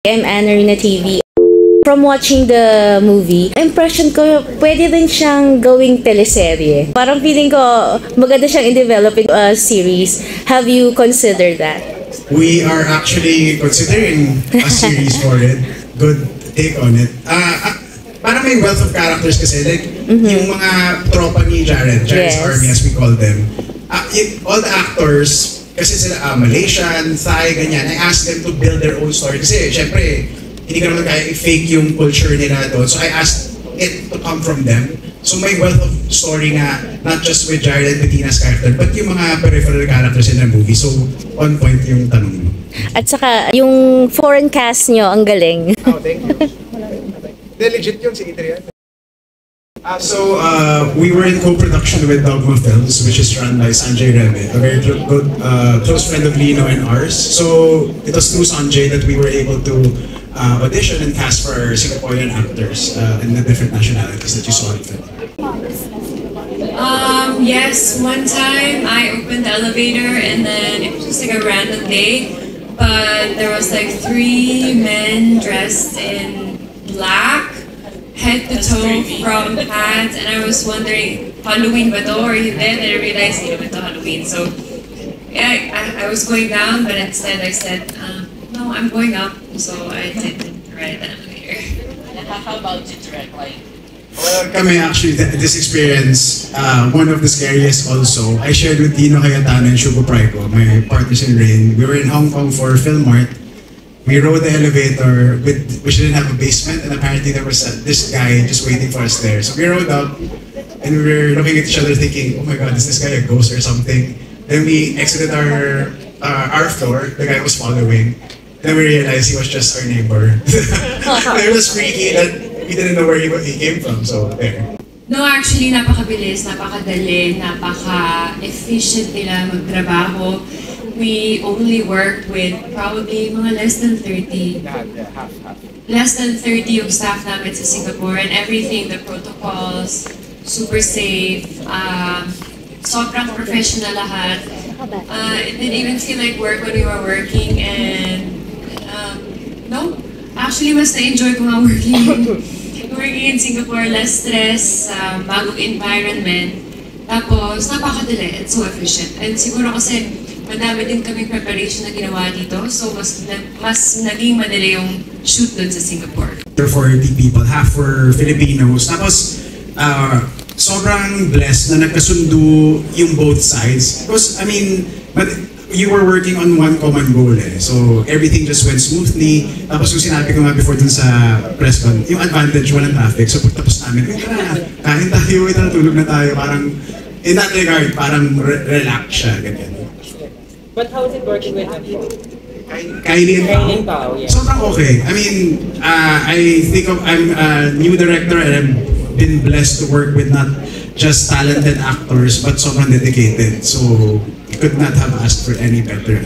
I'm Anarina TV. From watching the movie, impression ko, pwede din siyang gawing teleserye. Parang feeling ko, maganda siyang i-develop in a series. Have you considered that? We are actually considering a series for it. Good take on it. Parang may wealth of characters kasi. Like, yung mga tropa ni Jared's Army as we call them. All the actors, kasi sila Malaysian, Thai, ganyan. I asked them to build their own story. Kasi, syempre, hindi ka naman kaya i-fake yung culture nila doon. So I asked it to come from them. So may wealth of story nga, not just with Jared and Bettina's character, but yung mga peripheral characters in the movie. So, on point yung tanong mo. At saka, yung foreign cast nyo, ang galing. Oh, thank you. Legit yun si Adrian. We were in co-production with Dogma Films, which is run by Sanjay Reme, a very good close friend of Lino and ours. So it was through Sanjay that we were able to audition and cast for Singaporean actors and the different nationalities that you saw in the film. Yes, one time I opened the elevator and then it was just like a random day, but there was like 3 men dressed in black, head to toe from pants, and I was wondering, Halloween ba to or hindi? And I realized hindi naman to Halloween. So yeah, I was going down, but instead I said, no, I'm going up. So I didn't ride the elevator. How about you, Direct? Well, kami actually, this experience, one of the scariest also, I shared with Dino Cayetano and Shugo Praico, my partners in Rain. We were in Hong Kong for Film Mart. We rode the elevator, which didn't have a basement, and apparently there was this guy just waiting for us there. So we rode up, and we were looking at each other thinking, oh my god, is this guy a ghost or something? Then we exited our floor, the guy was following. Then we realized he was just our neighbor. It was freaky that we didn't know where he came from, so there. No, actually, napakabilis, napakadali, napaka-efficient nila magtrabaho. We only worked with probably mga less than 30. Less than 30 yung staff namin sa Singapore, and everything, the protocols, super safe, sobrang professional lahat. It didn't even feel like work when we were working, and no, actually mas na-enjoy ko nga working in Singapore, less stress, bagong environment, tapos napakadali, it's so efficient. And siguro kasi madami din kaming preparation na ginawa dito, so mas naging madali yung shoot dun sa Singapore. 40 people, half were Filipinos. Tapos, sobrang blessed na nagkasundo yung both sides. Because, I mean, you were working on one common goal eh. So, everything just went smoothly. Tapos yung sinabi ko nga before dun sa press con, yung advantage, walang traffic. So, pagtapos namin, kain tayo, tulog na tayo. Parang, in that regard, parang relax siya, ganyan. But how is it working with them? Kylie and Pao? Yeah. Sobrang okay. I mean, I think I'm a new director and I've been blessed to work with not just talented actors but sobrang dedicated. So, I could not have asked for any better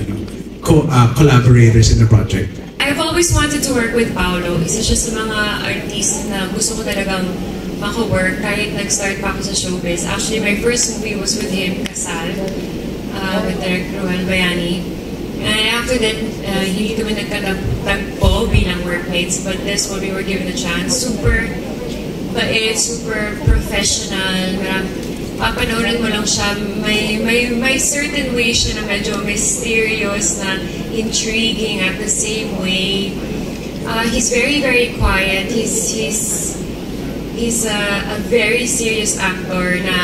collaborators in the project. I've always wanted to work with Paolo. Isa siya sa mga artist na gusto ko talagang maka-work kahit nag-start pa ako sa showbiz. Actually, my first movie was with him, Kasal, with Director Ruel Bayani. And after that, hindi kami nagkatagpo bilang workmates, but this one we were given a chance. Super bait, super professional. Papanoorin mo lang siya. May certain way siya na medyo mysterious na intriguing at the same way. He's very, very quiet. He's a very serious actor na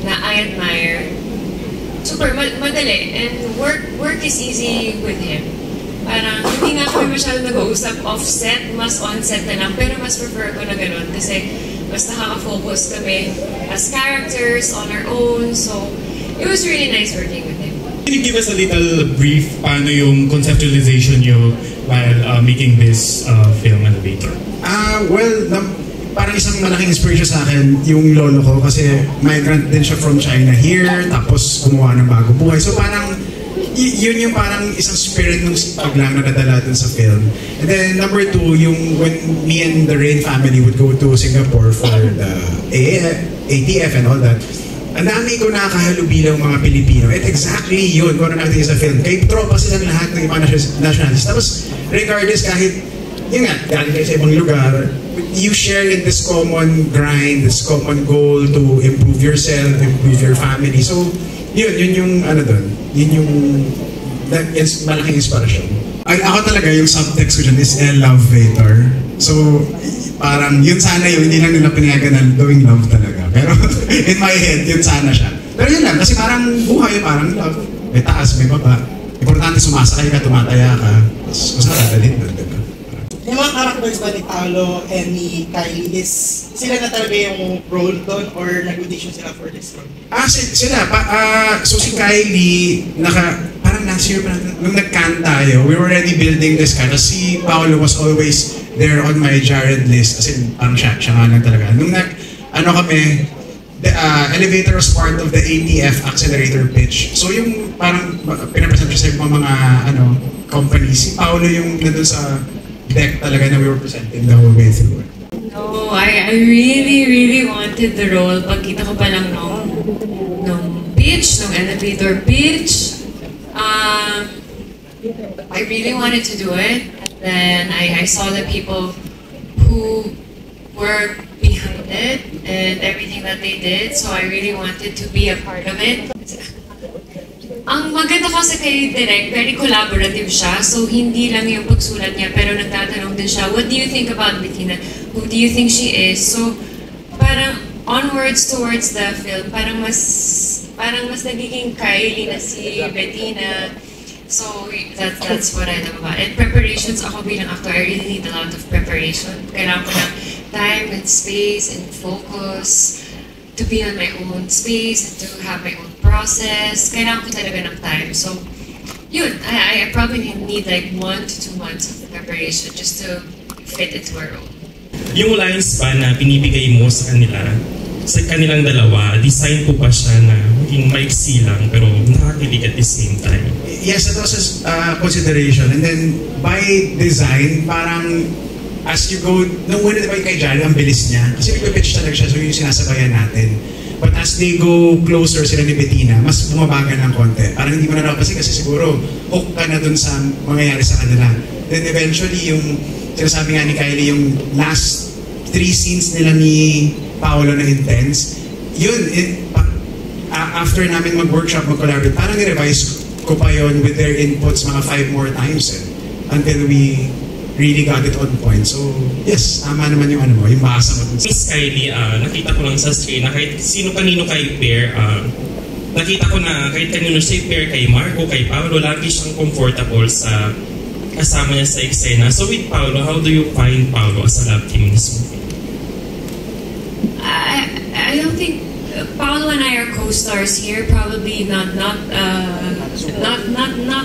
I admire. Super madali, and work is easy with him. Parang hindi nga kami masyadong nag-uusap off-set, mas on-set na lang, pero mas prefer ko na ganun kasi mas nakaka-focus kami as characters on our own, so it was really nice working with him. Can you give us a little brief paano yung conceptualization nyo while making this film Elevator? Parang isang malaking inspiration sa akin yung lolo ko kasi migrant din siya from China here, tapos gumawa ng bagong buhay. So parang yun yung parang isang spirit ng sipag lang na nadala dun sa film. And then number 2, yung when me and the Rain family would go to Singapore for the ATF and all that, ang dami ko nakakahalubilang mga Pilipino. At exactly yun, kung ano natin sa film. Kay tropa silang lahat ng ibang nationalities. Tapos regardless kahit yun nga, galing kayo sa ibang lugar, you share in this common grind, this common goal to improve yourself, improve your family. So, yun yung ano doon, yun yung malaking inspirasyon. Ako talaga yung subtext ko dyan is elevator. So, parang yun sana yun, hindi lang nila pinayagan na gawing love talaga. Pero in my head, yun sana siya. Pero yun lang, kasi parang buhay, parang love. May taas, may baba. Importante sumasakay ka, tumataya ka. Tapos kung saan dadalhin doon, diba? Yung mga characters ba ni Paolo and ni Kylie is sila na talaga yung role doon or nag-audition sila for this role? So si Kylie, parang last year pa nung nag-can tayo, we were already building this kind. Si Paolo was always there on my Jared list. As in, parang siya nga lang talaga. Nung the elevator was part of the ATF accelerator pitch. So yung parang pinapresent siya sa mga companies. Si Paolo yung nandun sa deck talaga na we were presenting the whole way through. No, I really wanted the role. Pagkita ko pa lang nung pitch, nung elevator pitch. I really wanted to do it. Then I saw the people who were behind it and everything that they did. So I really wanted to be a part of it. Ang maganda kasi kay Direk, very collaborative siya. So, hindi lang yung pagsulat niya, pero nagtatanong din siya, what do you think about Bettina? Who do you think she is? So, parang onwards towards the film, parang mas nagiging Kylie na si Bettina. So, that's what I love about it. Preparations, ako bilang actor, I really need a lot of preparation. Kailangan ko ng time and space and focus to be on my own space and to have my own process. Kailangan ko talaga ng time. So, yun, I probably need like 1 to 2 months of preparation just to fit into a role. Yung lines ba na binibigay mo sa kanilang dalawa, design po ba siya na maging maiksi lang pero nakakilig at the same time? Yes, that was a consideration. And then, by design, parang as you go, nung una diba kay Jared, ang bilis niya. Kasi nagpipitch talaga siya, so yung sinasabayan natin. But as they go closer sila ni Bettina, mas bumabagal ng konti. Parang hindi mo na kasi siguro hook ka na dun sa mangyayari sa kanila. Then eventually, yung sinasabi nga ni Kylie, yung last 3 scenes nila ni Paolo na intense, yun, after namin mag-workshop, mag-collaborate, parang i-revise ko pa yun with their inputs mga 5 more times until we really got it on point. So, yes, tama naman yung yung basa mo. Miss Kylie, nakita ko lang sa screen na kahit sino kanino kay pair, nakita ko na kahit kanino siya pair kay Marco, kay Paolo, lagi siyang comfortable sa kasama niya sa eksena. So with Paolo, how do you find Paolo as a love team in this movie? I don't think Paolo and I are co-stars here. Probably not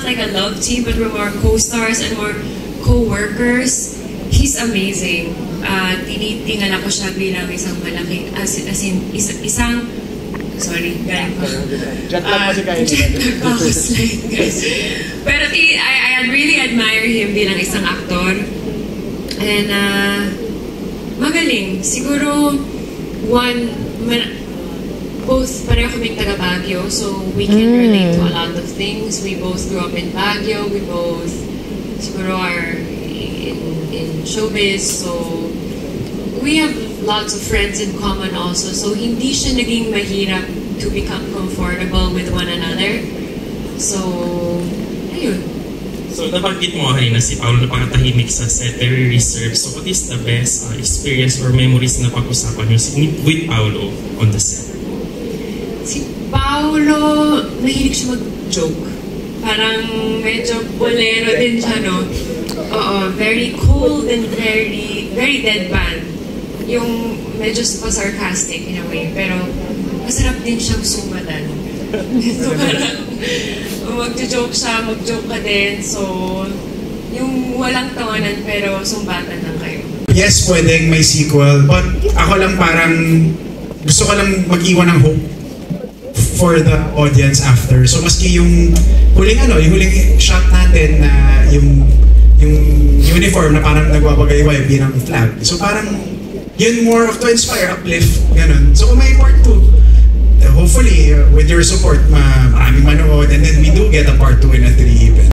like a love team, but we're more co-stars and more co-workers. He's amazing. Tinitingnan ako siya bilang isang malaking, isang sorry, galing pa. Jet lag pa si Kylie. Jet lag ako, guys. Pero I really admire him bilang isang aktor. And magaling. Siguro, both pareho kaming taga Baguio, so we can relate to a lot of things. We both grew up in Baguio. We both siguro are in showbiz, so we have lots of friends in common also. So hindi siya naging mahirap to become comfortable with one another. So, ayun. So nabanggit mo kanina si Paolo na pakatahimik sa set, very reserved. So what is the best experience or memories na pag-usapan niyo with Paolo on the set? Si Paolo, mahilig siya mag-joke. Parang medyo bolero din siya, no? Oo, very cold and very deadpan. Yung medyo sarcastic in a way, pero masarap din siyang sumadan. So parang mag-joke siya, mag-joke ka din. So, yung walang tawanan pero sumbatan lang kayo. Yes, pwedeng may sequel, but ako lang parang gusto ko lang mag-iwan ng hope for the audience after. So maski yung huling shot natin na yung uniform na parang nagbabagay-way bilang flag. So parang yun more of to inspire, uplift, ganun. So kung may part 2, hopefully with your support maraming manood and then we do get a part 2 and a 3 even.